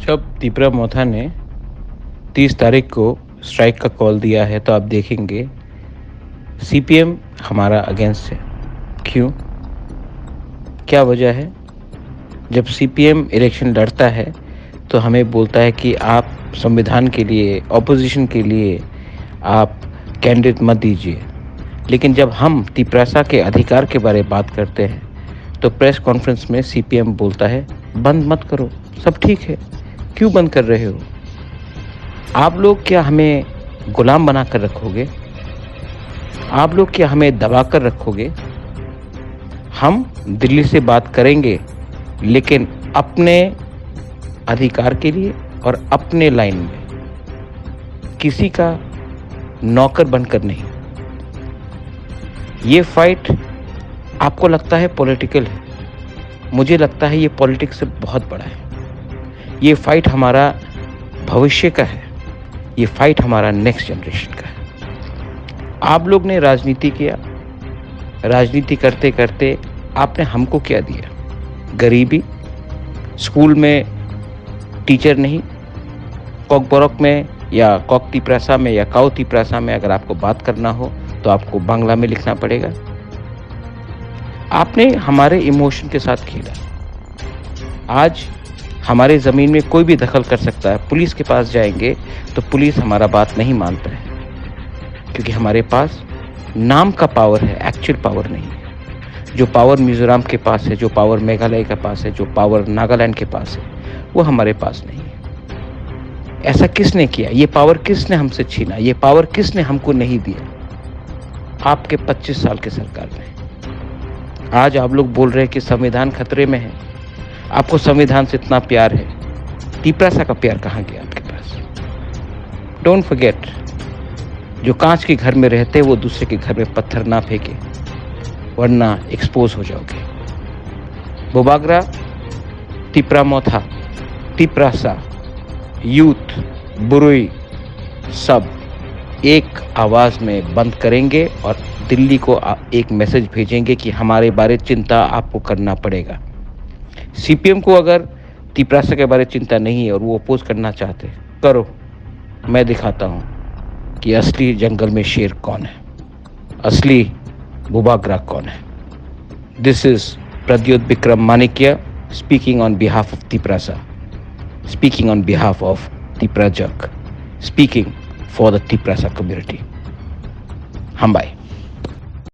जब तीपरा मोथा ने 30 तारीख को स्ट्राइक का कॉल दिया है तो आप देखेंगे सीपीएम हमारा अगेंस्ट है। क्यों? क्या वजह है? जब सीपीएम इलेक्शन लड़ता है तो हमें बोलता है कि आप संविधान के लिए, ऑपोजिशन के लिए आप कैंडिडेट मत दीजिए। लेकिन जब हम तिपरासा के अधिकार के बारे में बात करते हैं तो प्रेस कॉन्फ्रेंस में सीपीएम बोलता है बंद मत करो, सब ठीक है, क्यों बंद कर रहे हो? आप लोग क्या हमें गुलाम बना कर रखोगे? आप लोग क्या हमें दबा कर रखोगे? हम दिल्ली से बात करेंगे, लेकिन अपने अधिकार के लिए और अपने लाइन में, किसी का नौकर बनकर नहीं। ये फाइट आपको लगता है पॉलिटिकल है, मुझे लगता है ये पॉलिटिक्स से बहुत बड़ा है। ये फाइट हमारा भविष्य का है, ये फाइट हमारा नेक्स्ट जनरेशन का है। आप लोग ने राजनीति किया, राजनीति करते करते आपने हमको क्या दिया? गरीबी, स्कूल में टीचर नहीं, कॉकबोरक में या कॉक तिपरासा में या काऊ तिपरासा में अगर आपको बात करना हो तो आपको बांग्ला में लिखना पड़ेगा। आपने हमारे इमोशन के साथ खेला। आज हमारे ज़मीन में कोई भी दखल कर सकता है। पुलिस के पास जाएंगे तो पुलिस हमारा बात नहीं मानता है, क्योंकि हमारे पास नाम का पावर है, एक्चुअल पावर नहीं है। जो पावर मिजोरम के पास है, जो पावर मेघालय के पास है, जो पावर नागालैंड के पास है, वो हमारे पास नहीं है। ऐसा किसने किया? ये पावर किसने हमसे छीना? ये पावर किसने हमको नहीं दिया? आपके 25 साल के सरकार में। आज आप लोग बोल रहे हैं कि संविधान खतरे में है। आपको संविधान से इतना प्यार है, तिपरासा का प्यार कहाँ गया आपके पास? डोंट फॉरगेट, जो कांच के घर में रहते हैं वो दूसरे के घर में पत्थर ना फेंके, वरना एक्सपोज हो जाओगे। बोबाग्रा, तिपरा मोथा, तिपरासा, यूथ, बुरुई, सब एक आवाज़ में बंद करेंगे और दिल्ली को एक मैसेज भेजेंगे कि हमारे बारे चिंता आपको करना पड़ेगा। सीपीएम को अगर तिपरासा के बारे चिंता नहीं है और वो अपोज करना चाहते, करो, मैं दिखाता हूँ कि असली जंगल में शेर कौन है, असली बोबाग्रा कौन है। This is Pradyot Bikram Manikya speaking on behalf of Tiprasa, speaking on behalf of Tiprajak, speaking for the Tiprasa community. Hambai.